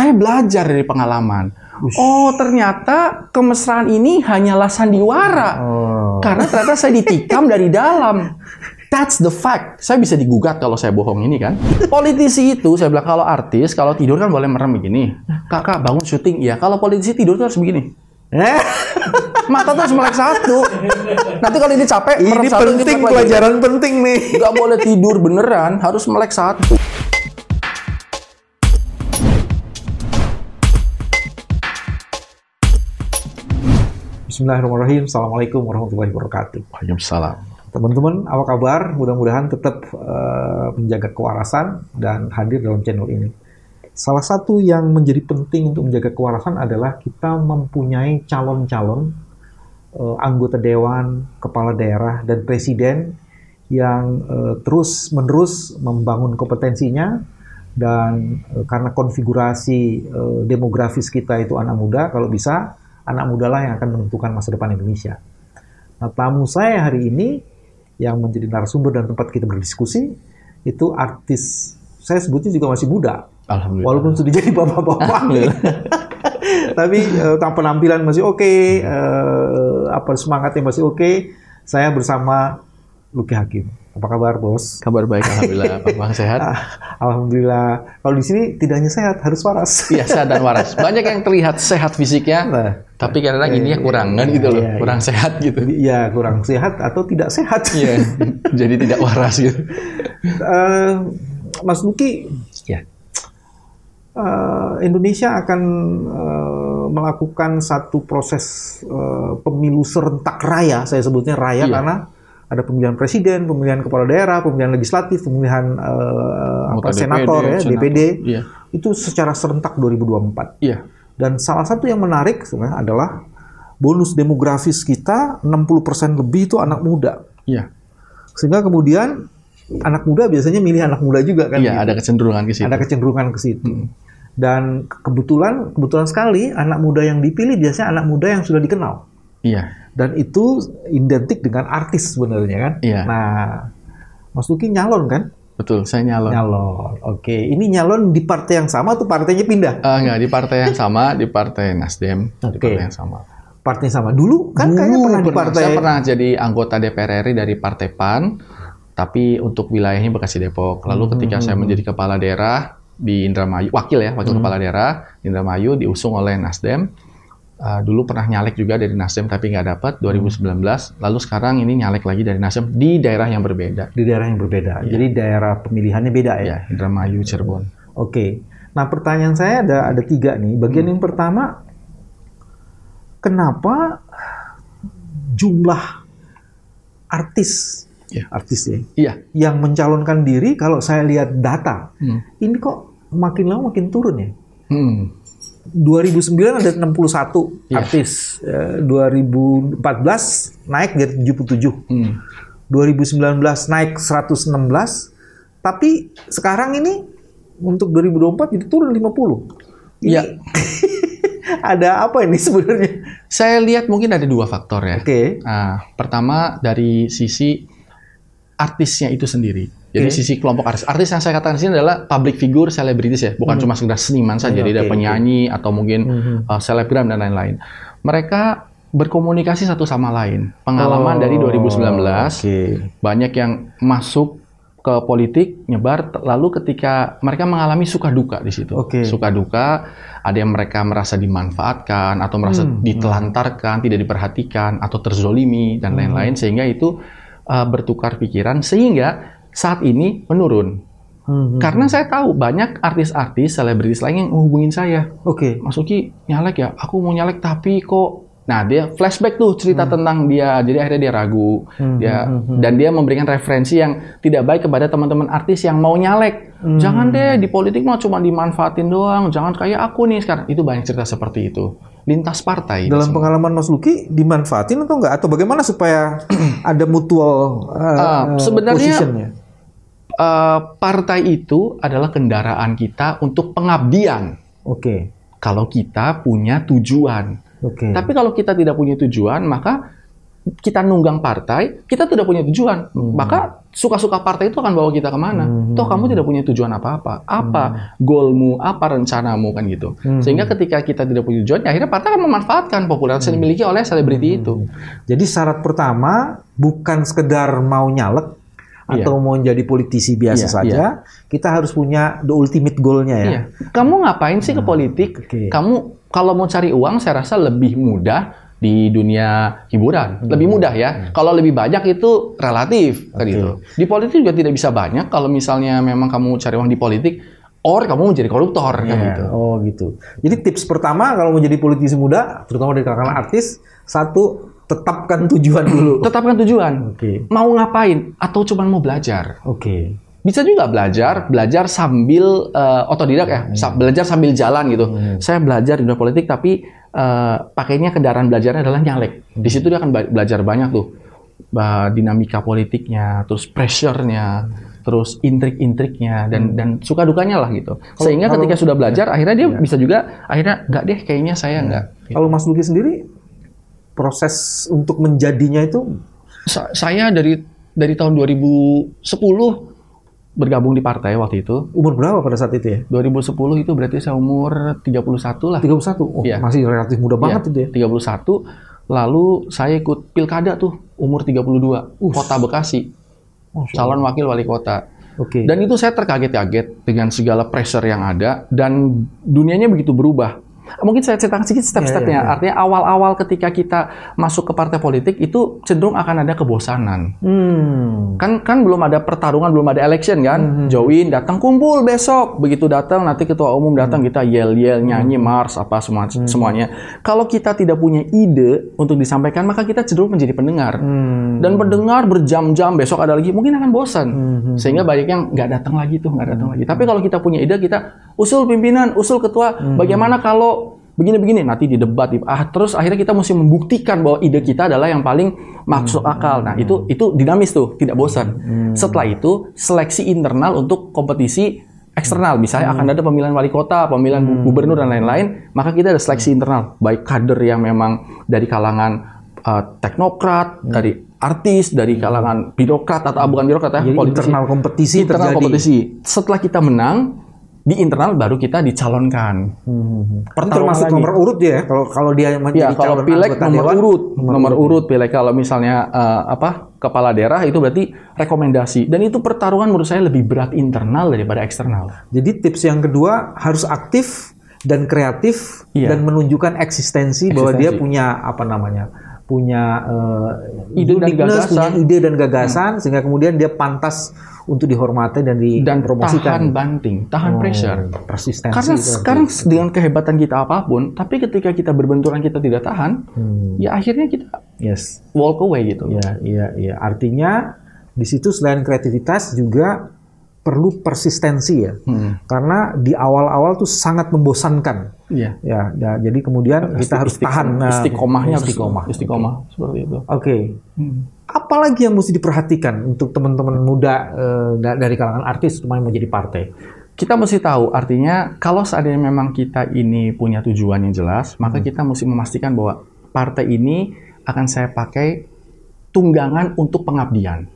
Saya belajar dari pengalaman. Ush. Oh, ternyata kemesraan ini hanyalah sandiwara. Karena ternyata saya ditikam dari dalam. That's the fact. Saya bisa digugat kalau saya bohong ini kan. Politisi itu, saya bilang kalau artis, kalau tidur kan boleh merem begini. Kakak bangun syuting, ya. Kalau politisi tidur tuh harus begini. Mata tuh harus melek satu. Nanti kalau ini capek, Ini satu, penting, pelajaran penting nih. Nggak boleh tidur beneran, harus melek satu. Bismillahirrahmanirrahim. Assalamualaikum warahmatullahi wabarakatuh. Waalaikumsalam. Teman-teman, apa kabar? Mudah-mudahan tetap menjaga kewarasan dan hadir dalam channel ini. Salah satu yang menjadi penting untuk menjaga kewarasan adalah kita mempunyai calon-calon anggota dewan, kepala daerah, dan presiden yang terus-menerus membangun kompetensinya. Dan karena konfigurasi demografis kita itu anak muda, kalau bisa anak muda lah yang akan menentukan masa depan Indonesia. Nah, tamu saya hari ini yang menjadi narasumber dan tempat kita berdiskusi itu artis, saya sebutnya juga masih muda. Alhamdulillah. Walaupun sudah jadi bapak-bapak. Tapi penampilan masih oke, semangatnya masih oke. Saya bersama Luki Hakim. Apa kabar, Bos? Kabar baik, alhamdulillah. Pak Bang sehat? Alhamdulillah. Kalau di sini tidak hanya sehat, harus waras. Iya, sehat dan waras. Banyak yang terlihat sehat fisiknya, tapi kadang-kadang ininya kurang kan gitu loh, kurang sehat gitu. Iya, kurang sehat atau tidak sehat. Iya, jadi tidak waras gitu. Mas Luki, ya. Indonesia akan melakukan satu proses pemilu serentak raya, saya sebutnya raya karena ada pemilihan presiden, pemilihan kepala daerah, pemilihan legislatif, pemilihan senator, DPD, itu secara serentak 2024. Iya. Dan salah satu yang menarik sebenarnya adalah bonus demografis kita 60% lebih itu anak muda. Iya. Sehingga kemudian anak muda biasanya milih anak muda juga kan? Iya, gitu. Ada kecenderungan ke situ. Ada kecenderungan ke situ. Dan kebetulan sekali anak muda yang dipilih biasanya anak muda yang sudah dikenal. Iya. Dan itu identik dengan artis sebenarnya kan? Iya. Nah, Mas Luki nyalon kan? Betul, saya nyalon. Nyalon, oke. Ini nyalon di partai yang sama atau partainya pindah? Enggak, di partai yang sama, di partai Nasdem. Di partai yang sama. Partai yang sama. Dulu kan kayaknya pernah di partai... Saya pernah jadi anggota DPR RI dari Partai PAN, tapi untuk wilayahnya Bekasi Depok. Lalu ketika saya menjadi kepala daerah di Indramayu, wakil kepala daerah di Indramayu diusung oleh Nasdem. Dulu pernah nyalek juga dari Nasdem tapi nggak dapat 2019. Lalu sekarang ini nyalek lagi dari Nasdem di daerah yang berbeda. Di daerah yang berbeda. Ya. Jadi daerah pemilihannya beda ya? Ya, Indramayu, Cirebon. Oke. Nah, pertanyaan saya ada 3 nih. Bagian yang pertama, kenapa jumlah artis yang mencalonkan diri, kalau saya lihat data, ini kok makin lama makin turun ya? 2009 ada 61 artis, 2014 naik jadi 77, 2019 naik 116, tapi sekarang ini untuk 2024 jadi turun 50. Iya. Ada apa ini sebenarnya? Saya lihat mungkin ada 2 faktor ya. Oke. Pertama dari sisi artisnya itu sendiri. Jadi sisi kelompok artis. Artis yang saya katakan di sini adalah public figure, selebritis ya, bukan cuma sekedar seniman saja. Jadi ada penyanyi atau mungkin selebgram dan lain-lain. Mereka berkomunikasi satu sama lain. Pengalaman dari 2019, banyak yang masuk ke politik, nyebar, lalu ketika mereka mengalami suka duka di situ. Suka duka, ada yang mereka merasa dimanfaatkan atau merasa ditelantarkan, tidak diperhatikan atau terzolimi dan lain-lain, sehingga itu bertukar pikiran sehingga saat ini menurun. Karena saya tahu banyak artis-artis, selebritis lain yang menghubungin saya. Mas Luki nyalek ya, aku mau nyalek tapi kok... Nah, dia flashback tuh cerita tentang dia, jadi akhirnya dia ragu. Dan dia memberikan referensi yang tidak baik kepada teman-teman artis yang mau nyalek. Jangan deh, di politik mah cuma dimanfaatin doang, jangan kayak aku nih sekarang. Itu banyak cerita seperti itu. Lintas partai. Dalam pengalaman Mas Luki, dimanfaatin atau enggak? Atau bagaimana supaya ada mutual positionnya? Partai itu adalah kendaraan kita untuk pengabdian. Kalau kita punya tujuan. Tapi kalau kita tidak punya tujuan, maka kita nunggang partai, kita tidak punya tujuan. Maka suka-suka partai itu akan bawa kita kemana? Toh kamu tidak punya tujuan apa-apa. Apa goalmu, apa rencanamu kan gitu. Sehingga ketika kita tidak punya tujuan, ya akhirnya partai akan memanfaatkan popularitas yang dimiliki oleh selebriti itu. Jadi syarat pertama bukan sekedar mau nyalek atau mau jadi politisi biasa saja, kita harus punya the ultimate goal-nya ya. Kamu ngapain sih ke politik? Kamu kalau mau cari uang, saya rasa lebih mudah di dunia hiburan. Lebih mudah ya. Kalau lebih banyak itu relatif kan gitu. Di politik juga tidak bisa banyak kalau misalnya memang kamu cari uang di politik, or kamu menjadi koruptor kan gitu. Oh gitu. Jadi tips pertama kalau mau jadi politisi muda, terutama dari kalangan artis, satu, tetapkan tujuan dulu. Tetapkan tujuan. Mau ngapain? Atau cuma mau belajar? Bisa juga belajar sambil otodidak ya. Belajar sambil jalan gitu. Saya belajar di dunia politik tapi pakainya kendaraan belajarnya adalah nyalek. Di situ dia akan belajar banyak tuh. Dinamika politiknya, terus pressure-nya, terus intrik-intriknya dan suka dukanya lah gitu. Sehingga ketika sudah belajar akhirnya dia bisa juga akhirnya enggak deh kayaknya saya enggak. Kalau Mas Luki sendiri proses untuk menjadinya itu? Saya dari tahun 2010 bergabung di partai waktu itu. Umur berapa pada saat itu ya? 2010 itu berarti saya umur 31 lah. 31? Oh, masih relatif muda banget itu ya? 31. Lalu saya ikut pilkada tuh, umur 32. Kota Bekasi. Calon wakil wali kota. Dan itu saya terkaget-kaget dengan segala pressure yang ada. Dan dunianya begitu berubah. Mungkin saya ceritakan sedikit step-stepnya. Artinya awal-awal ketika kita masuk ke partai politik itu cenderung akan ada kebosanan. Kan belum ada pertarungan, belum ada election kan. Join, datang kumpul besok. Begitu datang nanti ketua umum datang kita yel-yel, nyanyi, mars, apa semuanya. Kalau kita tidak punya ide untuk disampaikan, maka kita cenderung menjadi pendengar. Dan pendengar berjam-jam, besok ada lagi, mungkin akan bosan. Sehingga banyak yang nggak datang lagi tuh, nggak datang lagi. Tapi kalau kita punya ide, kita usul pimpinan, usul ketua, bagaimana kalau begini-begini, nanti di debat, terus akhirnya kita mesti membuktikan bahwa ide kita adalah yang paling masuk akal. Nah, itu dinamis tuh, tidak bosan. Setelah itu, seleksi internal untuk kompetisi eksternal. Misalnya akan ada pemilihan wali kota, pemilihan gubernur, dan lain-lain, maka kita ada seleksi internal. Baik kader yang memang dari kalangan teknokrat, dari artis, dari kalangan birokrat, atau bukan birokrat ya, politisi. Internal kompetisi terjadi. Kompetisi. Setelah kita menang, di internal baru kita dicalonkan. Termasuk nomor urut ya, kalau dia menjadi kalau pileg nomor urut pileg. Kalau misalnya kepala daerah itu berarti rekomendasi. Dan itu pertarungan menurut saya lebih berat internal daripada eksternal. Jadi tips yang kedua harus aktif dan kreatif dan menunjukkan eksistensi bahwa dia punya punya ide dan gagasan, sehingga kemudian dia pantas untuk dihormati dan dipromosikan. Tahan banting, tahan pressure. Persistensi. Karena sekarang dengan kehebatan kita apapun, tapi ketika kita berbenturan kita tidak tahan, ya akhirnya kita walk away gitu. Iya. Artinya di situ selain kreativitas juga perlu persistensi ya. Karena di awal-awal tuh sangat membosankan. Jadi kemudian kita harus tahan. Istiqomahnya istiqomah seperti itu. Apalagi yang mesti diperhatikan untuk teman-teman muda dari kalangan artis terutama yang mau jadi partai? Kita mesti tahu, artinya kalau seandainya memang kita ini punya tujuan yang jelas, maka kita mesti memastikan bahwa partai ini akan saya pakai tunggangan untuk pengabdian.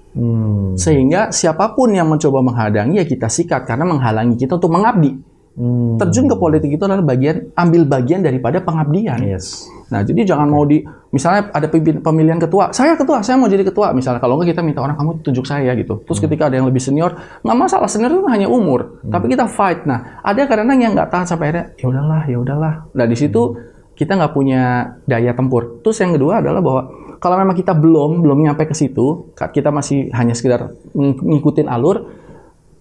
Sehingga siapapun yang mencoba menghalangi ya kita sikat, karena menghalangi kita untuk mengabdi. Terjun ke politik itu adalah ambil bagian daripada pengabdian. Nah, jadi jangan mau misalnya ada pemilihan ketua, saya mau jadi ketua. Misalnya kalau enggak kita minta orang, kamu tunjuk saya gitu. Terus ketika ada yang lebih senior, nggak masalah, senior itu hanya umur. Tapi kita fight. Nah, ada kadang-kadang yang nggak tahan sampai akhirnya, ya udahlah. Nah, di situ kita nggak punya daya tempur. Terus yang kedua adalah bahwa kalau memang kita belum nyampe ke situ, kita masih hanya sekedar ngikutin alur,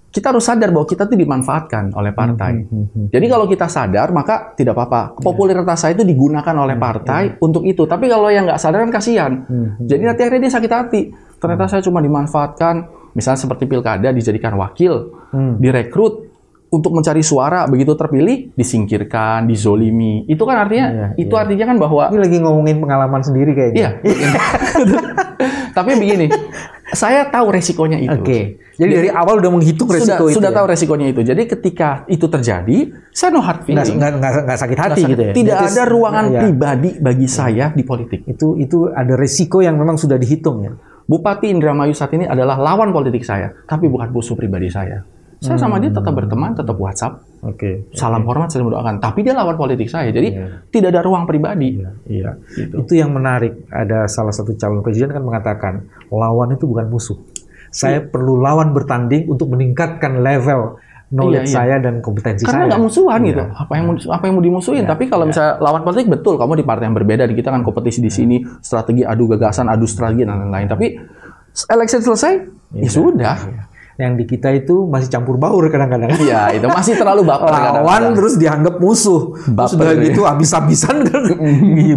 kita harus sadar bahwa kita itu dimanfaatkan oleh partai. Jadi kalau kita sadar, maka tidak apa-apa. Popularitas saya itu digunakan oleh partai untuk itu. Tapi kalau yang nggak sadar kan kasihan. Jadi nanti akhirnya dia sakit hati. Ternyata saya cuma dimanfaatkan, misalnya seperti pilkada dijadikan wakil, direkrut untuk mencari suara, begitu terpilih disingkirkan, dizolimi. Itu kan artinya, artinya kan bahwa ini lagi ngomongin pengalaman sendiri kayaknya. Tapi begini, Saya tahu resikonya itu. Jadi dari awal udah menghitung resiko itu. Sudah tahu resikonya itu. Jadi ketika itu terjadi, saya no hard feeling. Nggak sakit hati gitu ya. Tidak ada ruangan pribadi bagi saya di politik. Itu ada resiko yang memang sudah dihitung ya. Bupati Indramayu saat ini adalah lawan politik saya, tapi bukan musuh pribadi saya. Saya sama dia tetap berteman, tetap WhatsApp. Salam hormat, saya mendoakan. Tapi dia lawan politik saya, jadi tidak ada ruang pribadi. Gitu. Itu yang menarik. Ada salah satu calon presiden kan mengatakan, lawan itu bukan musuh. Saya perlu lawan bertanding untuk meningkatkan level knowledge saya dan kompetensi saya. Karena nggak musuhan gitu. Apa yang mau dimusuhin? Tapi kalau misalnya lawan politik, betul, kamu di partai yang berbeda. Kita kan kompetisi di sini, strategi, adu gagasan, adu strategi, dan lain-lain. Tapi election selesai, ya sudah. Yang di kita itu masih campur baur kadang-kadang. Iya, itu masih terlalu baper. Lawan terus dianggap musuh. Sudah gitu habis-habisan kan.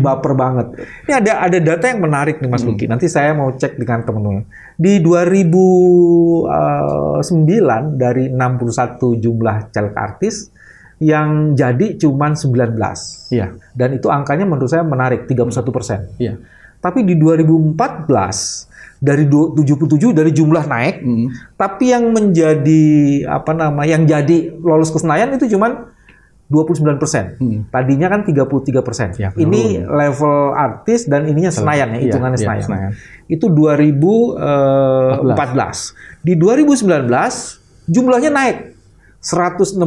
Baper banget. Ini ada data yang menarik nih Mas Luki. Nanti saya mau cek dengan teman-teman. Di 2009 dari 61 jumlah caleg artis yang jadi cuma 19. Iya. Dan itu angkanya menurut saya menarik, 31%. Iya. Tapi di 2014 dari 77 dari jumlah naik, tapi yang menjadi yang jadi lolos ke Senayan itu cuma 29%. Tadinya kan 33%. Ya, ini level artis dan ininya Senayan ya, hitungannya Senayan. Itu 2014. Di 2019 jumlahnya naik 116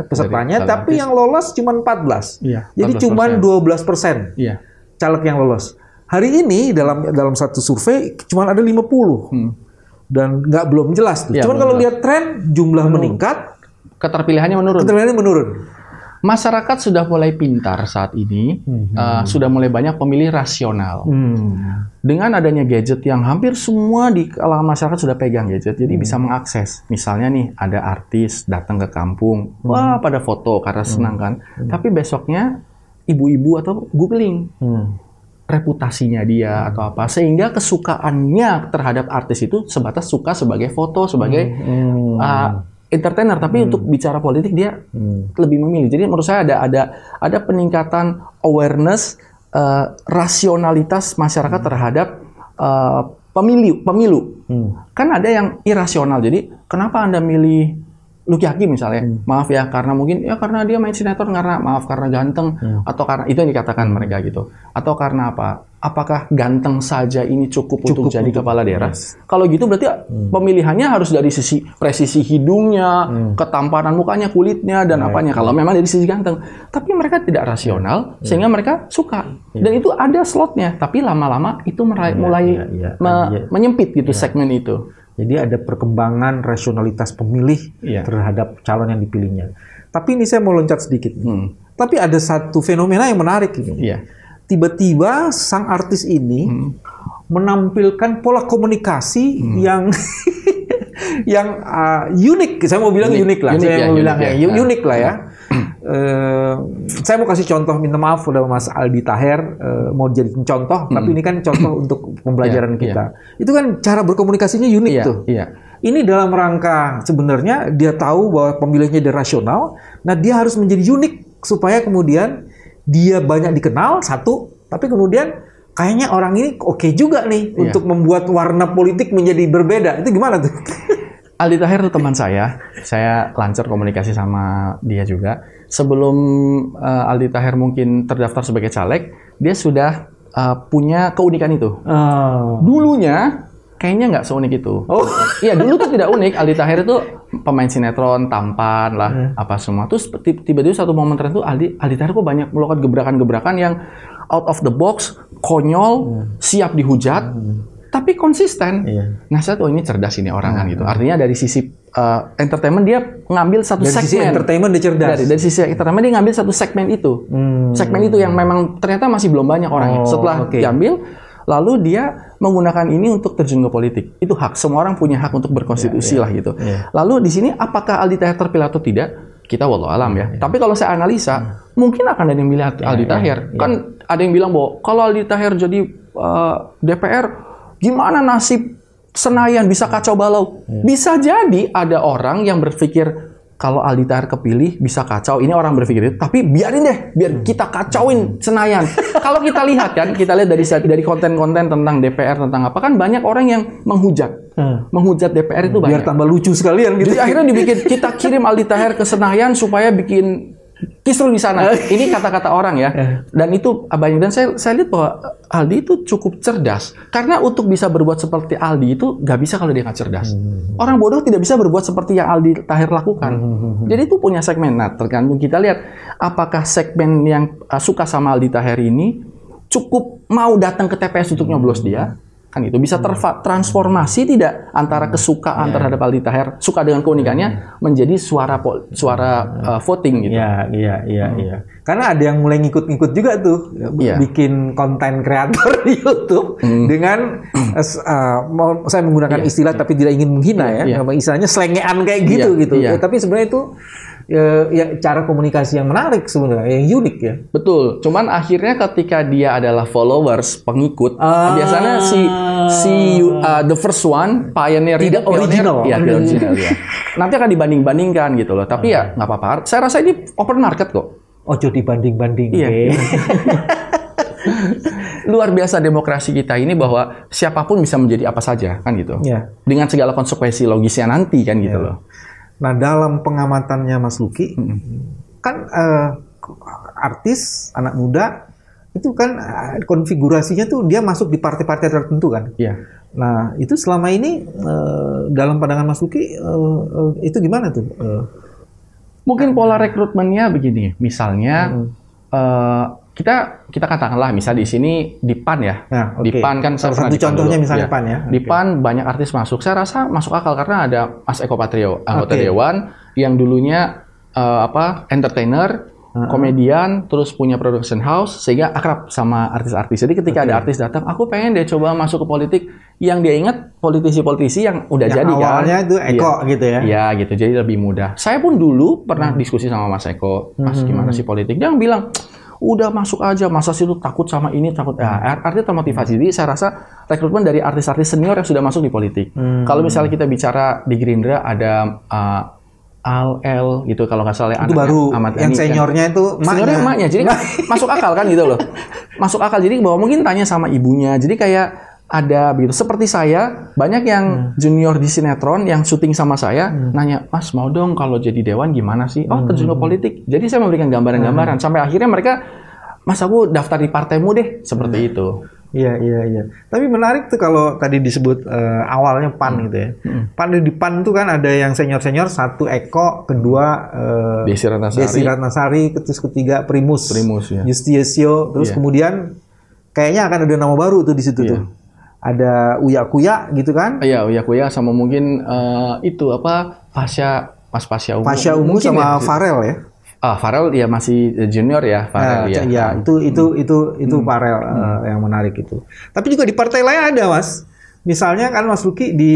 pesertanya, tapi yang lolos cuma 14. Jadi cuma 12% caleg yang lolos. Hari ini dalam satu survei cuma ada 50 dan belum jelas tuh. Cuman kalau lihat tren jumlah meningkat, keterpilihannya menurun. Masyarakat sudah mulai pintar saat ini, sudah mulai banyak pemilih rasional. Dengan adanya gadget yang hampir semua di kalangan masyarakat sudah pegang gadget, jadi bisa mengakses. Misalnya nih ada artis datang ke kampung, wah pada foto karena senang kan. Tapi besoknya ibu-ibu atau googling. Reputasinya dia atau apa, sehingga kesukaannya terhadap artis itu sebatas suka sebagai foto, sebagai entertainer, tapi untuk bicara politik dia lebih memilih. Jadi menurut saya ada peningkatan awareness, rasionalitas masyarakat terhadap pemilu. Kan ada yang irasional. Jadi kenapa Anda milih Luki Hakim misalnya? Maaf ya, karena dia main sinetron, karena ganteng, atau karena itu yang dikatakan mereka gitu. Atau karena apa? Apakah ganteng saja ini cukup untuk jadi kepala daerah? Kalau gitu berarti pemilihannya harus dari sisi presisi hidungnya, ketampanan mukanya, kulitnya, dan apanya. Kalau memang dari sisi ganteng. Tapi mereka tidak rasional, sehingga mereka suka. Dan itu ada slotnya. Tapi lama-lama itu mulai menyempit gitu segmen itu. Jadi ada perkembangan rasionalitas pemilih terhadap calon yang dipilihnya. Tapi ini saya mau loncat sedikit. Tapi ada satu fenomena yang menarik ini. Tiba-tiba sang artis ini menampilkan pola komunikasi yang unik. Saya mau bilang unik lah. Unik lah ya. Saya mau kasih contoh, minta maaf udah Mas Aldi Taher mau jadi contoh, tapi ini kan contoh untuk pembelajaran kita. Itu kan cara berkomunikasinya unik tuh. Ini dalam rangka sebenarnya dia tahu bahwa pemilihnya dia rasional, nah dia harus menjadi unik supaya kemudian dia banyak dikenal satu, tapi kemudian kayaknya orang ini oke juga nih untuk membuat warna politik menjadi berbeda. Itu gimana tuh? Aldi Taher itu teman saya lancar komunikasi sama dia juga. Sebelum Aldi Taher mungkin terdaftar sebagai caleg, dia sudah punya keunikan itu. Dulunya kayaknya nggak seunik itu. Iya, dulu tuh tidak unik. Aldi Taher itu pemain sinetron, tampan lah, apa semua. Terus tiba-tiba satu momen tertentu Aldi Taher kok banyak melakukan gebrakan-gebrakan yang out of the box, konyol, siap dihujat. Tapi konsisten. Nah, saya tuh ini cerdas ini orang kan gitu. Artinya dari sisi entertainment dia ngambil satu segmen. Dari sisi entertainment dia cerdas. Dari sisi entertainment dia ngambil satu segmen itu. Segmen itu yang memang ternyata masih belum banyak orangnya. Setelah diambil, lalu dia menggunakan ini untuk terjun ke politik. Itu hak. Semua orang punya hak untuk berkonstitusi lah gitu. Lalu di sini apakah Aldi Taher terpilih atau tidak? Kita wallahu alam ya. Tapi kalau saya analisa, mungkin akan ada yang milih Aldi Taher. Kan ada yang bilang bahwa kalau Aldi Taher jadi DPR, gimana nasib Senayan, bisa kacau balau? Bisa jadi ada orang yang berpikir kalau Aldi Taher kepilih bisa kacau. Ini orang berpikir itu, tapi biarin deh, biar kita kacauin Senayan. Kalau kita lihat kan, kita lihat dari konten-konten tentang DPR tentang apa kan banyak orang yang menghujat DPR itu banyak. Biar tambah lucu sekalian gitu. Jadi akhirnya kita kirim Aldi Taher ke Senayan supaya bikin kisruh di sana. Ini kata-kata orang ya. Dan itu banyak. Dan saya lihat bahwa Aldi itu cukup cerdas. Karena untuk bisa berbuat seperti Aldi itu nggak bisa kalau dia nggak cerdas. Orang bodoh tidak bisa berbuat seperti yang Aldi Taher lakukan. Jadi itu punya segmen. Nah, tergantung kita lihat apakah segmen yang suka sama Aldi Taher ini cukup mau datang ke TPS untuk nyoblos dia. Kan itu bisa transformasi tidak antara kesukaan terhadap Aldi Taher, suka dengan keunikannya menjadi suara voting gitu. Iya. Karena ada yang mulai ngikut-ngikut juga tuh bikin konten kreator di YouTube dengan saya menggunakan istilah tapi tidak ingin menghina istilahnya selengean kayak gitu. Tapi sebenarnya itu cara komunikasi yang menarik sebenarnya, yang unik ya. Betul. Cuman akhirnya ketika dia adalah followers, pengikut, biasanya the first one, pioneer tidak original. Ya, tidak original ya. Nanti akan dibanding-bandingkan gitu loh. Tapi ya nggak apa-apa. Saya rasa ini open market kok. Ojo dibanding-banding. Iya. Luar biasa demokrasi kita ini bahwa siapapun bisa menjadi apa saja kan gitu. Dengan segala konsekuensi logisnya nanti kan gitu loh. Nah, dalam pengamatannya Mas Luki, kan artis, anak muda, itu kan konfigurasinya tuh dia masuk di partai-partai tertentu kan? Iya. Nah, itu selama ini dalam pandangan Mas Luki, itu gimana tuh? Mungkin pola rekrutmennya begini, misalnya kita katakanlah misal di sini di PAN ya. Nah, Di PAN kan salah satu contohnya dulu. Misalnya PAN ya. Di PAN banyak artis masuk. Saya rasa masuk akal karena ada Mas Eko Patrio, anggota dewan yang dulunya entertainer, komedian, terus punya production house sehingga akrab sama artis-artis. Jadi ketika ada artis datang, aku pengen dia coba masuk ke politik, yang dia ingat politisi-politisi yang udah yang jadi kan. Awalnya itu Eko gitu ya. Iya gitu. Jadi lebih mudah. Saya pun dulu pernah diskusi sama Mas Eko, Mas gimana sih politik? Dia bilang udah masuk aja, masa sih lu takut sama ini, takut artinya termotivasi. Jadi saya rasa rekrutmen dari artis-artis senior yang sudah masuk di politik. Kalau misalnya kita bicara di Gerindra ada Al gitu kalau nggak salah itu baru Ahmad yang seniornya itu emaknya. Jadi masuk akal kan gitu loh. Masuk akal. Jadi bahwa mungkin tanya sama ibunya. Jadi kayak ada begitu. Seperti saya, banyak yang junior di sinetron yang syuting sama saya nanya, "Mas, mau dong kalau jadi dewan gimana sih?" "Oh, terjun ke politik." Jadi saya memberikan gambaran-gambaran sampai akhirnya mereka, "Mas, aku daftar di partaimu deh." Seperti itu. Iya. Tapi menarik tuh kalau tadi disebut awalnya PAN gitu ya. Di PAN tuh kan ada yang senior-senior, satu Eko, kedua Desi Ratnasari, terus ketiga Primus ya. Justisio, terus kemudian kayaknya akan ada nama baru tuh di situ tuh. Ada Uya Kuya gitu kan? Iya, Uya Kuya sama mungkin Pasha Ungu sama ya? Farel ya. Farel ya masih junior ya, Farel ya. Iya, itu Farel yang menarik itu. Tapi juga di partai lain ada, Mas. Misalnya kan Mas Luki di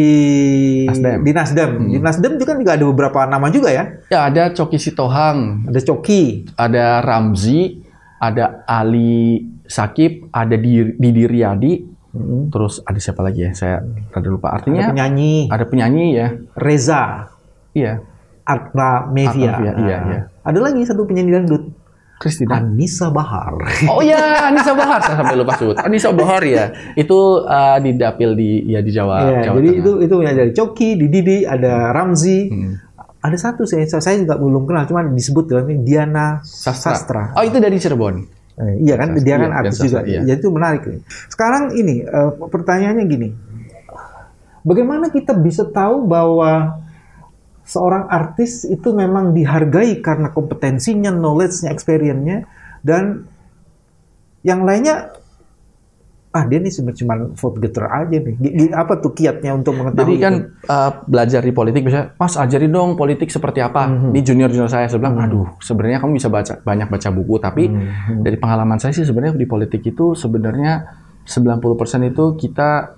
Nasdem. Di Nasdem juga ada beberapa nama juga ya. Ya, ada Coki Sitohang, ada Coki, ada Ramzi, ada Ali Sakib, ada Didi Riyadi. Terus ada siapa lagi ya? Saya rada lupa. Artinya ada penyanyi ya. Reza. Iya. Arta Mevia. Iya. Ada lagi satu penyanyi dangdut. Kristina. Anissa Bahar. Oh iya, Anissa Bahar. Saya sampai lupa sebut. Anissa Bahar ya. Itu di dapil di Jawa. Jawa jadi Tengah. itu dari Coki, di Didi, ada Ramzi. Ada satu saya juga belum kenal, cuma disebut dalamnya Diana Sastra. Oh, itu dari Cirebon. Iya kan, dia kan artis juga. Jadi itu menarik. Sekarang ini pertanyaannya gini, bagaimana kita bisa tahu bahwa seorang artis itu memang dihargai karena kompetensinya, knowledge-nya, experience-nya, dan yang lainnya, dia nih cuma vote getter aja nih. Apa tuh kiatnya untuk mengetahui? Jadi kan belajar di politik bisa, Mas ajarin dong politik seperti apa. Ini junior saya bilang, aduh sebenarnya kamu bisa banyak baca buku, tapi dari pengalaman saya sih sebenarnya di politik itu sebenarnya 90% itu kita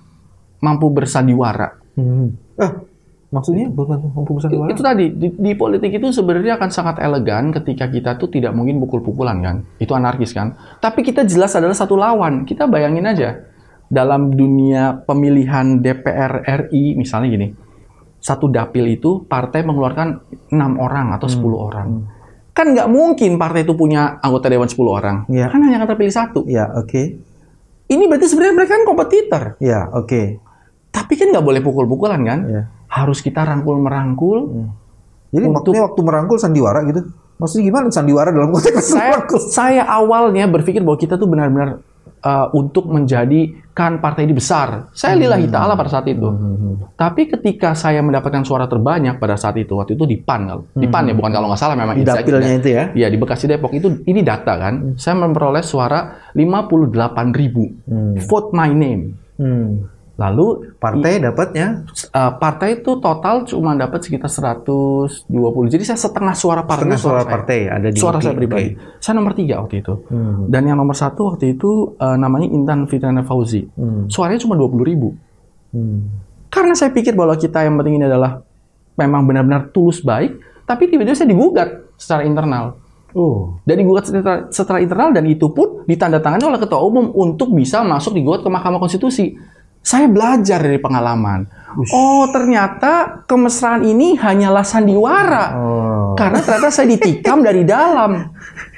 mampu bersandiwara. Maksudnya mampu bersandiwara? Itu tadi di politik itu sebenarnya akan sangat elegan ketika kita tuh tidak mungkin pukul-pukulan kan, itu anarkis kan. Tapi kita jelas adalah satu lawan. Kita bayangin aja dalam dunia pemilihan DPR RI misalnya gini, satu dapil itu partai mengeluarkan 6 orang atau 10 orang. Kan nggak mungkin partai itu punya anggota dewan 10 orang. Kan hanya akan terpilih 1. Ini berarti sebenarnya mereka kan kompetitor. Tapi kan nggak boleh pukul-pukulan kan? Harus kita rangkul-merangkul. Jadi waktu merangkul sandiwara gitu? Maksudnya gimana sandiwara dalam konteks saya awalnya berpikir bahwa kita tuh benar-benar untuk menjadikan partai ini besar. Saya lillahi ta'ala pada saat itu. Tapi ketika saya mendapatkan suara terbanyak pada saat itu, waktu itu di PAN. Di PAN ya, bukan kalau nggak salah memang. Di dapilnya itu ya? Iya, di Bekasi Depok. Ini data kan. Saya memperoleh suara 58.000. Vote my name. Lalu partai dapatnya? Partai itu total cuma dapat sekitar 120. Jadi saya setengah suara partai. Setengah suara partai ada di suara saya pribadi. Saya nomor 3 waktu itu. Dan yang nomor 1 waktu itu namanya Intan Fitriana Fauzi. Suaranya cuma 20.000. Karena saya pikir bahwa kita yang penting ini adalah memang benar-benar tulus baik, tapi tiba-tiba saya digugat secara internal. Dan digugat secara internal, dan itu pun ditandatangani oleh Ketua Umum untuk bisa masuk digugat ke Mahkamah Konstitusi. Saya belajar dari pengalaman. Ternyata kemesraan ini hanyalah sandiwara. Karena ternyata saya ditikam dari dalam.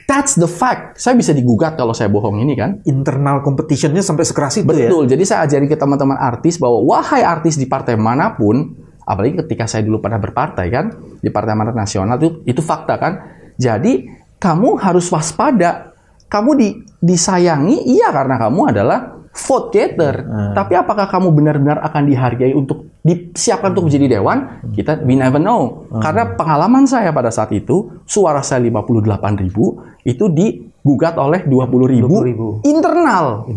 That's the fact. Saya bisa digugat kalau saya bohong ini kan. Internal competition-nya sampai sekeras itu. Betul. Jadi saya ajari ke teman-teman artis bahwa wahai artis di partai manapun, apalagi ketika saya dulu pernah berpartai kan, di Partai Amanat Nasional itu fakta kan. Jadi kamu harus waspada. Kamu disayangi iya karena kamu adalah vote getter. Tapi apakah kamu benar-benar akan dihargai untuk disiapkan untuk menjadi dewan? We never know. Karena pengalaman saya pada saat itu, suara saya 58.000 itu digugat oleh 20.000 internal.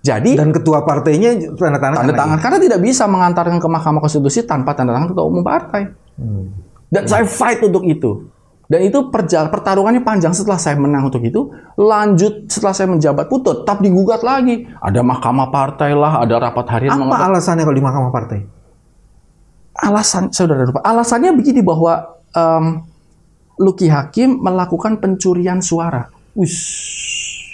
Jadi dan ketua partainya tanda tangan karena tidak bisa mengantarkan ke Mahkamah Konstitusi tanpa tanda tangan ketua umum partai. Dan saya fight untuk itu. Dan itu pertarungannya panjang. Setelah saya menang untuk itu, lanjut setelah saya menjabat pun tetap digugat lagi. Ada mahkamah partai lah, ada rapat harian. Apa alasannya kalau di mahkamah partai? Saya sudah lupa. Alasannya begini bahwa Luki Hakim melakukan pencurian suara.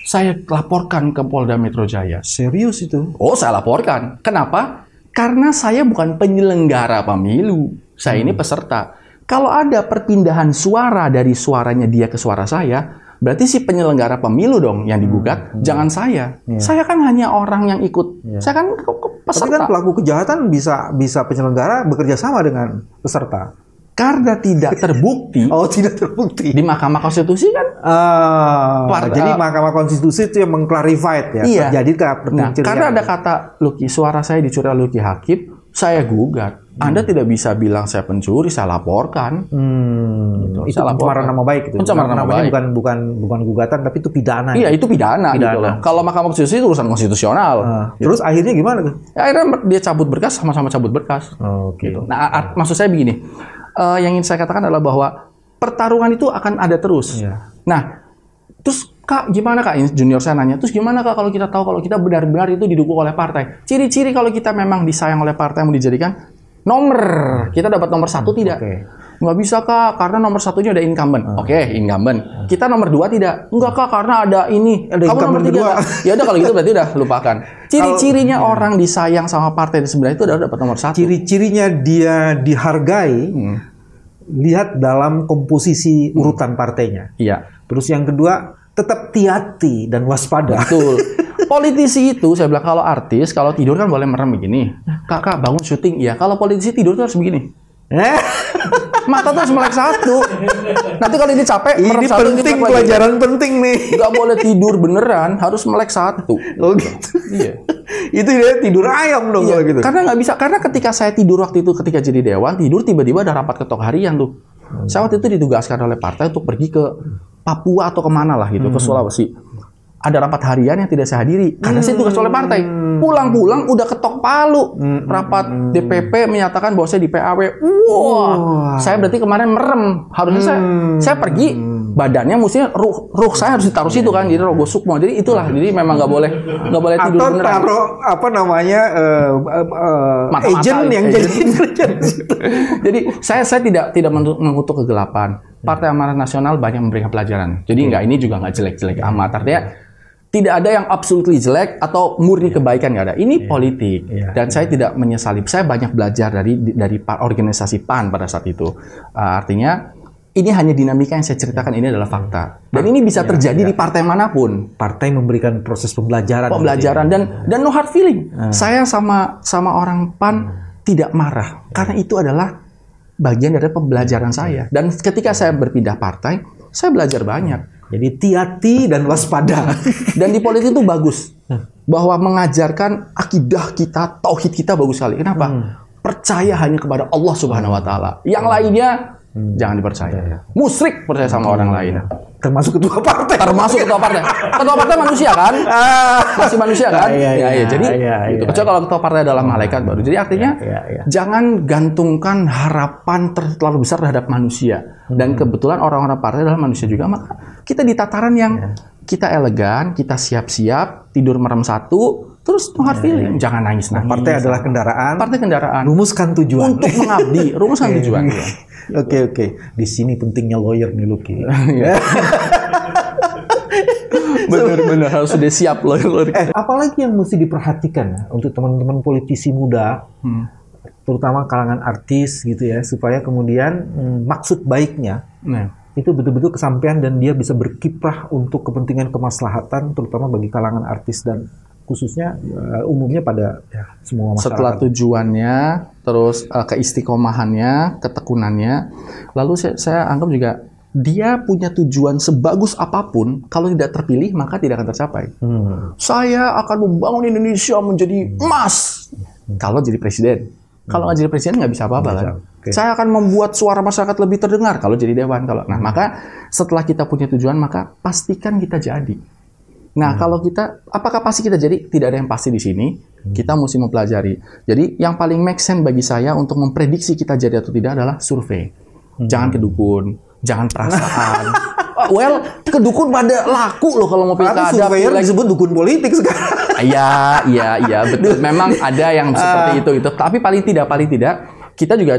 Saya laporkan ke Polda Metro Jaya. Serius itu? Saya laporkan. Kenapa? Karena saya bukan penyelenggara pemilu. Saya ini peserta. Kalau ada perpindahan suara dari suaranya dia ke suara saya, berarti si penyelenggara pemilu dong yang digugat, jangan saya. Saya kan hanya orang yang ikut. Saya kan peserta. Tapi kan pelaku kejahatan bisa penyelenggara bekerja sama dengan peserta. Karena tidak terbukti. Tidak terbukti. Di Mahkamah Konstitusi kan. Jadi Mahkamah Konstitusi itu yang mengklarified ya. Iya. Jadi karena ada kata suara saya dicuri oleh Luki Hakim, saya gugat. Anda tidak bisa bilang saya pencuri, saya laporkan. Gitu. Itu pencemaran nama baik itu. Pencemaran nama baik. Bukan gugatan, tapi itu pidana. Iya, itu pidana. Gitu loh. Kalau Mahkamah Konstitusi itu urusan konstitusional. Gitu. Terus akhirnya gimana tuh? Akhirnya dia cabut berkas, sama-sama cabut berkas. Gitu. Nah, maksud saya begini. Yang ingin saya katakan adalah bahwa pertarungan itu akan ada terus. Nah, terus Kak, gimana Kak? Junior saya nanya, terus gimana Kak kalau kita tahu kalau kita benar-benar itu didukung oleh partai? Ciri-ciri kalau kita memang disayang oleh partai mau dijadikan nomor. Kita dapat nomor 1 tidak? Nggak bisa Kak, karena nomor 1-nya ada incumbent. Incumbent. Kita nomor 2 tidak? Enggak Kak, karena ada ini. Ada kamu nomor 3. Ya udah kalau gitu berarti udah lupakan. Ciri-cirinya orang disayang sama partai sebenarnya itu udah dapat nomor 1. Ciri-cirinya dia dihargai, lihat dalam komposisi urutan partainya. Terus yang kedua, tetap hati-hati dan waspada. Betul. Politisi itu, saya bilang kalau artis, kalau tidur kan boleh merem begini. Kakak bangun syuting, ya. Kalau politisi tidur tuh harus begini. Mata tuh harus melek satu. Nanti kalau ini capek, ini penting, pelajaran penting nih. Nggak boleh tidur beneran, harus melek satu. Gitu. Iya. Itu dia tidur ayam dong kalau gitu. Karena nggak bisa, karena ketika saya tidur waktu itu, ketika jadi dewan, tidur tiba-tiba ada rapat ketok harian tuh. Saya waktu itu ditugaskan oleh partai untuk pergi ke Papua atau kemana lah gitu, ke Sulawesi. Ada rapat harian yang tidak saya hadiri karena saya tugas oleh partai. Pulang-pulang udah ketok palu. Rapat DPP menyatakan bahwa saya di PAW. Saya berarti kemarin merem. Harusnya saya pergi, badannya mestinya ruh saya harus ditaruh situ kan. Jadi rogo sukmo. Jadi itulah. Jadi memang nggak boleh tidur beneran. Atau taruh apa namanya agent yang jadi kerja. Jadi saya tidak mengutuk kegelapan. Partai Amanat Nasional banyak memberikan pelajaran. Jadi ini juga nggak jelek-jelek amat. Artinya Tidak ada yang absolutely jelek atau murni kebaikan, nggak ada. Ini politik, dan saya tidak menyesali. Saya banyak belajar dari organisasi PAN pada saat itu. Artinya ini hanya dinamika yang saya ceritakan, ini adalah fakta. Dan ini bisa terjadi di partai manapun. Partai memberikan proses pembelajaran dan no hard feeling. Saya sama orang PAN tidak marah, karena itu adalah bagian dari pembelajaran saya. Dan ketika saya berpindah partai, saya belajar banyak. Jadi hati-hati dan waspada. Dan di politik itu bagus, bahwa mengajarkan akidah kita, tauhid kita bagus sekali. Kenapa? Percaya hanya kepada Allah Subhanahu Wa Taala. Yang lainnya jangan dipercaya. Musyrik percaya sama orang lain. Termasuk ketua partai. Ketua partai manusia kan? Masih manusia kan? Jadi itu. Kecuali kalau ketua partai adalah malaikat baru. Jadi artinya jangan gantungkan harapan terlalu besar terhadap manusia. Dan kebetulan orang-orang partai adalah manusia juga. Maka kita di tataran yang kita elegan, kita siap-siap, tidur merem satu, terus no hard feeling. Jangan nangis-nangis. Partai adalah kendaraan. Partai kendaraan. Rumuskan tujuan. Untuk mengabdi. Rumuskan tujuan. Oke. Di sini pentingnya lawyer nih, Lucky. Benar-benar harus sudah siap lawyer. Apalagi yang mesti diperhatikan ya, untuk teman-teman politisi muda, terutama kalangan artis gitu ya, supaya kemudian maksud baiknya itu betul-betul kesampaian dan dia bisa berkiprah untuk kepentingan kemaslahatan, terutama bagi kalangan artis dan khususnya umumnya pada semua masyarakat. Setelah tujuannya, terus keistiqomahannya, ketekunannya, lalu saya anggap juga dia punya tujuan sebagus apapun, kalau tidak terpilih maka tidak akan tercapai. Saya akan membangun Indonesia menjadi emas kalau jadi presiden. Kalau nggak jadi presiden nggak bisa apa-apa kan. Saya akan membuat suara masyarakat lebih terdengar kalau jadi dewan. Maka setelah kita punya tujuan maka pastikan kita jadi. Nah, kalau kita, apakah pasti kita jadi? Tidak ada yang pasti di sini. Kita mesti mempelajari. Jadi, yang paling make sense bagi saya untuk memprediksi kita jadi atau tidak adalah survei. Jangan kedukun, jangan perasaan. Well, kedukun pada laku loh kalau mau pilkada. Surveyor disebut dukun politik sekarang. Iya, betul. Memang ada yang seperti itu. Tapi paling tidak, kita juga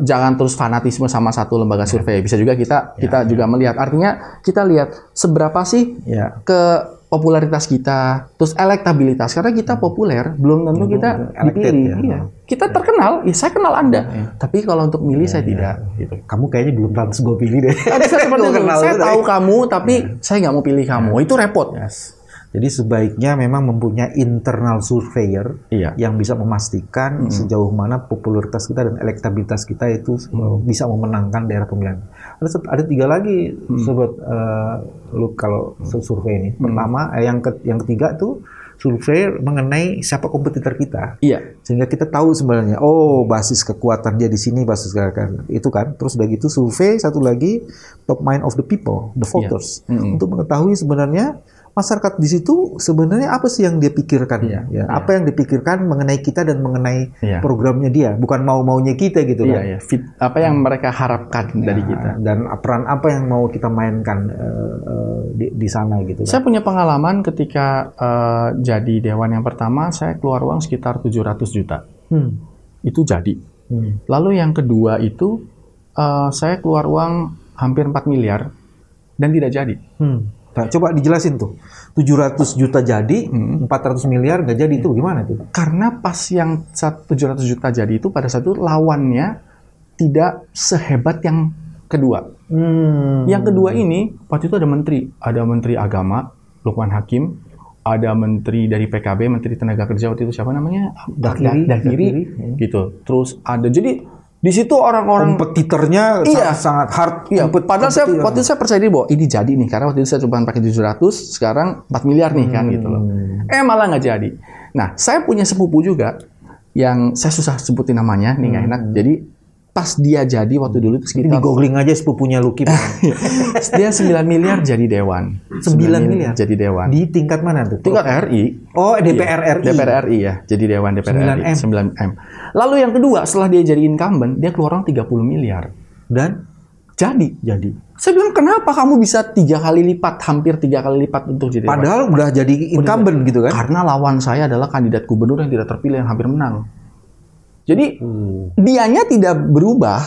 jangan terus fanatisme sama satu lembaga survei. Bisa juga kita juga melihat. Artinya kita lihat seberapa sih ke popularitas kita, terus elektabilitas. Karena kita populer, belum tentu kita dipilih. Kita terkenal, saya kenal Anda. Tapi kalau untuk milih saya tidak. Gitu. Kamu kayaknya belum pantas gue pilih deh. Saya tahu kamu, tapi saya nggak mau pilih kamu. Itu repot. Jadi sebaiknya memang mempunyai internal surveyor yang bisa memastikan sejauh mana popularitas kita dan elektabilitas kita itu bisa memenangkan daerah pemilihan. Ada 3 lagi sobat lu kalau survei ini. Pertama, yang ketiga tuh survei mengenai siapa kompetitor kita. Sehingga kita tahu sebenarnya, basis kekuatan dia di sini, basis itu kan. Terus udah gitu survei satu lagi top mind of the people, the voters, untuk mengetahui sebenarnya masyarakat di situ sebenarnya apa sih yang dia pikirkan, apa yang dipikirkan mengenai kita dan mengenai programnya dia, bukan mau-maunya kita gitu kan. Apa yang mereka harapkan dari kita dan peran apa yang mau kita mainkan di sana gitu. Saya punya pengalaman ketika jadi dewan yang pertama, saya keluar uang sekitar 700 juta. Itu jadi. Lalu yang kedua itu saya keluar uang hampir 4 miliar dan tidak jadi. Nah, coba dijelasin tuh. 700 juta jadi, 400 miliar nggak jadi, itu gimana tuh? Karena pas yang 700 juta jadi itu pada saat itu lawannya tidak sehebat yang kedua. Yang kedua ini waktu itu ada menteri agama Lukman Hakim, ada menteri dari PKB, menteri tenaga kerja waktu itu siapa namanya? Dakhiri. Gitu. Terus ada, jadi di situ orang-orang kompetitornya sangat hard. Padahal waktu itu saya percaya diri bahwa ini jadi nih, karena waktu itu saya coba pakai 700, sekarang 4 miliar nih kan gitu loh. Malah nggak jadi. Nah, saya punya sepupu juga yang saya susah sebutin namanya, nih nggak enak. Jadi pas dia jadi waktu dulu itu sekitar, di googling aja sepupunya Lucky. Dia 9 miliar jadi dewan. 9 miliar jadi dewan. Di tingkat mana tuh? Tingkat RI. DPR RI. DPR RI ya, jadi dewan DPR RI 9M. Lalu yang kedua, setelah dia jadi incumbent, dia keluar uang 30 miliar. Dan jadi. Saya bilang, kenapa kamu bisa 3 kali lipat, hampir 3 kali lipat untuk jadi dewan? Padahal udah jadi incumbent gitu kan? Karena lawan saya adalah kandidat gubernur yang tidak terpilih, yang hampir menang. Jadi dianya tidak berubah,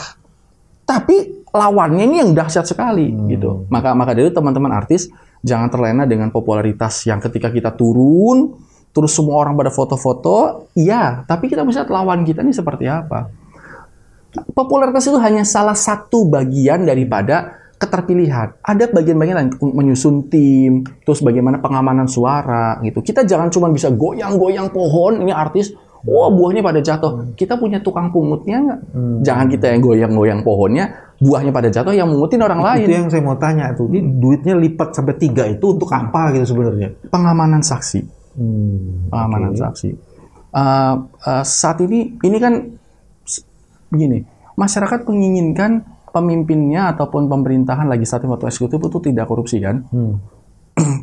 tapi lawannya ini yang dahsyat sekali gitu. Maka dari itu teman-teman artis, Jangan terlena dengan popularitas yang ketika kita turun, terus semua orang pada foto-foto, iya, tapi kita bisa lawan kita ini seperti apa. Popularitas itu hanya salah satu bagian daripada keterpilihan. Ada bagian-bagian lain, menyusun tim, terus bagaimana pengamanan suara gitu. Kita jangan cuma bisa goyang-goyang pohon, ini artis, wah buahnya pada jatuh. Kita punya tukang pungutnya nggak? Jangan kita yang goyang-goyang pohonnya, buahnya pada jatuh, yang mungutin orang lain. Itu yang saya mau tanya tuh, ini duitnya lipat sampai 3 itu untuk apa gitu sebenarnya? Pengamanan saksi. Pengamanan saksi. Saat ini kan begini, masyarakat menginginkan pemimpinnya ataupun pemerintahan legislatif atau eksekutif itu tidak korupsi kan?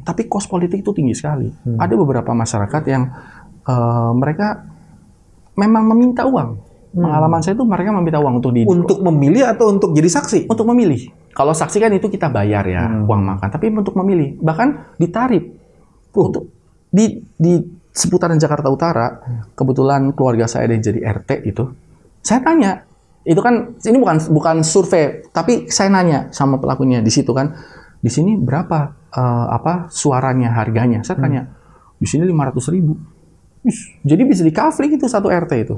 Tapi kos politik itu tinggi sekali. Ada beberapa masyarakat yang mereka memang meminta uang. Pengalaman saya itu mereka meminta uang untuk memilih atau untuk jadi saksi? Untuk memilih. Kalau saksi kan itu kita bayar ya, uang makan. Tapi untuk memilih, bahkan ditarif. Untuk di seputaran Jakarta Utara, kebetulan keluarga saya ada yang jadi RT itu. Saya tanya, itu kan ini bukan survei, tapi saya nanya sama pelakunya di situ kan, di sini berapa suaranya, harganya? Saya tanya, di sini 500.000. Jadi bisa di-cover gitu satu RT itu.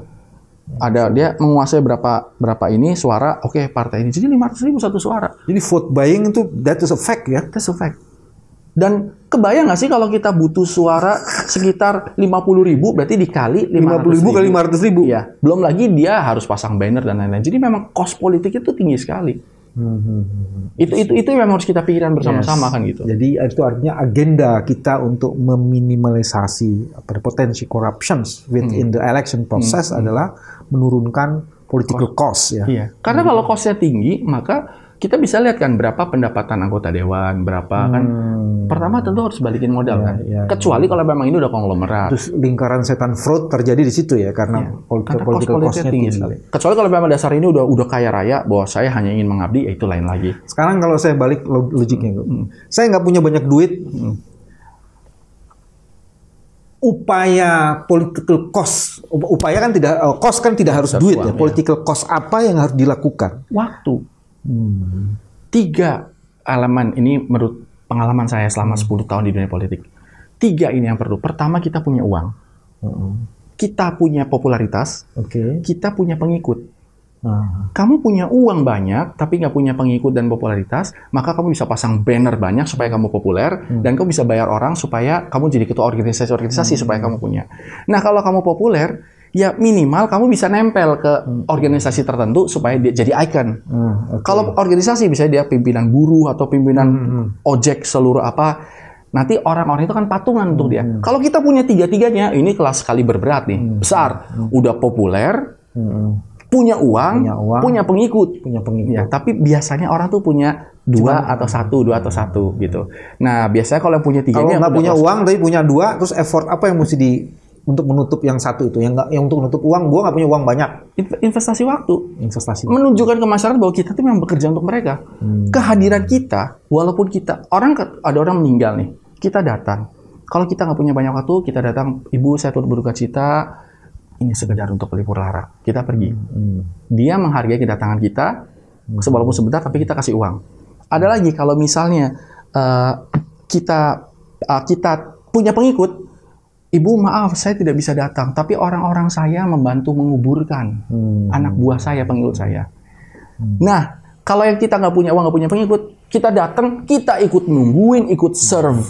Ada dia menguasai berapa ini suara, oke, partai ini. Jadi 500.000 satu suara. Jadi vote buying itu that is a fact ya? That's a fact. Dan kebayang nggak sih kalau kita butuh suara sekitar 50.000, berarti dikali 50.000 kali 500.000? Ya. Belum lagi dia harus pasang banner dan lain-lain. Jadi memang cost politik itu tinggi sekali. Itu yang harus kita pikirkan bersama-sama kan gitu. Jadi itu artinya agenda kita untuk meminimalisasi potensi corruptions within the election process adalah menurunkan political cost ya. Iya. Karena kalau costnya tinggi, maka kita bisa lihat kan berapa pendapatan anggota dewan, berapa kan. Pertama tentu harus balikin modal kan. Kecuali kalau memang ini udah konglomerat. Terus lingkaran setan fraud terjadi di situ ya karena political cost-nya tinggi sekali. Kecuali kalau memang dasar ini udah kaya raya bahwa saya hanya ingin mengabdi, ya itu lain lagi. Sekarang kalau saya balik logiknya, saya nggak punya banyak duit. Upaya political cost, upaya kan tidak cost kan tidak harus duit ya. Political cost apa yang harus dilakukan? Waktu. 3 elemen ini menurut pengalaman saya selama 10 tahun di dunia politik. 3 ini yang perlu. Pertama, kita punya uang. Kita punya popularitas. Kita punya pengikut. Kamu punya uang banyak, tapi nggak punya pengikut dan popularitas, maka kamu bisa pasang banner banyak supaya kamu populer, dan kamu bisa bayar orang supaya kamu jadi ketua organisasi supaya kamu punya. Nah, kalau kamu populer, ya minimal kamu bisa nempel ke organisasi tertentu supaya dia jadi icon. Kalau organisasi misalnya dia pimpinan buruh atau pimpinan ojek seluruh apa, nanti orang-orang itu kan patungan untuk dia. Kalau kita punya 3-3-nya, ini kelas kaliber berat nih, besar. Udah populer, punya uang, punya pengikut. Ya, tapi biasanya orang tuh punya 2 atau 1 gitu. Nah, biasanya kalau yang punya 3-nya, kalau nggak punya uang tapi punya 2, terus effort apa yang mesti untuk menutup yang 1 itu, yang untuk menutup uang, gue nggak punya uang banyak. Investasi waktu. Menunjukkan ke masyarakat bahwa kita tuh memang bekerja untuk mereka. Kehadiran kita, walaupun ada orang meninggal nih, kita datang. Kalau kita nggak punya banyak waktu, kita datang, Ibu saya turut berduka cita, ini sekedar untuk pelipur lara. Kita pergi. Dia menghargai kedatangan kita, walaupun sebentar, tapi kita kasih uang. Ada lagi kalau misalnya kita punya pengikut, Ibu maaf saya tidak bisa datang, tapi orang-orang saya membantu menguburkan anak buah saya, pengikut saya. Nah, kalau yang kita nggak punya uang, nggak punya pengikut, kita datang, kita ikut nungguin, ikut serve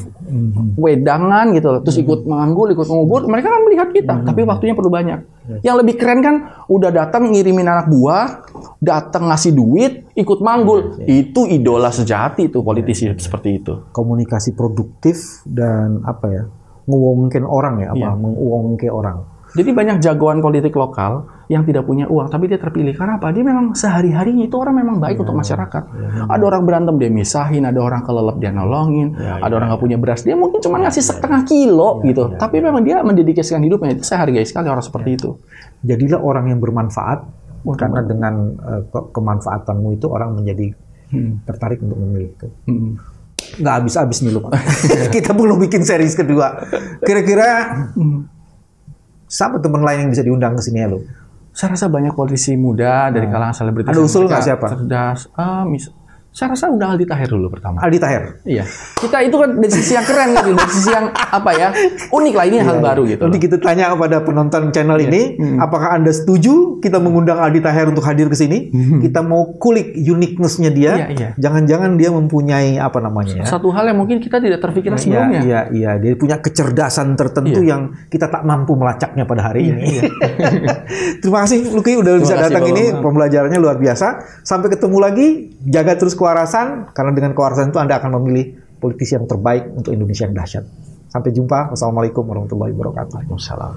wedangan gitu, terus ikut menganggul, ikut mengubur, mereka kan melihat kita, tapi waktunya perlu banyak. Yang lebih keren kan, udah datang ngirimin anak buah, datang ngasih duit, ikut manggul, itu idola sejati itu politisi seperti itu. Komunikasi produktif dan apa ya? Menguangkan orang ya, menguangkan orang. Jadi banyak jagoan politik lokal yang tidak punya uang, tapi dia terpilih. Karena apa? Dia memang sehari-harinya itu orang memang baik untuk masyarakat. Ada orang berantem, dia misahin. Ada orang kelelep, dia nolongin. Ada orang nggak punya beras, dia mungkin cuma ngasih setengah kilo gitu. Tapi memang dia mendedikasikan hidupnya. Itu saya hargai sekali orang seperti itu. Jadilah orang yang bermanfaat, karena dengan kemanfaatanmu itu orang menjadi tertarik untuk memilih itu. Nggak habis-habis nih lu. Kita belum bikin series kedua. Kira-kira siapa teman lain yang bisa diundang ke sini ya lu? Saya rasa banyak politisi muda dari kalangan selebritis. Ada usul nggak siapa? Cerdas. Saya rasa undang Aldi Taher dulu pertama. Aldi Taher. Iya. Kita itu kan dari sisi yang keren gitu, dari sisi yang apa ya, unik lah, ini hal baru gitu. Nanti kita tanya kepada penonton channel ini, apakah Anda setuju kita mengundang Aldi Taher untuk hadir ke sini? Kita mau kulik uniqueness-nya dia. Jangan-jangan dia mempunyai apa namanya ya? Satu hal yang mungkin kita tidak terpikirkan sebelumnya. Iya. Dia punya kecerdasan tertentu yang kita tak mampu melacaknya pada hari ini. Terima kasih Lucky udah bisa datang ini, pembelajarannya luar biasa. Sampai ketemu lagi, jaga terus kewarasan, karena dengan kewarasan itu Anda akan memilih politisi yang terbaik untuk Indonesia yang dahsyat. Sampai jumpa. Wassalamualaikum warahmatullahi wabarakatuh. Waalaikumsalam.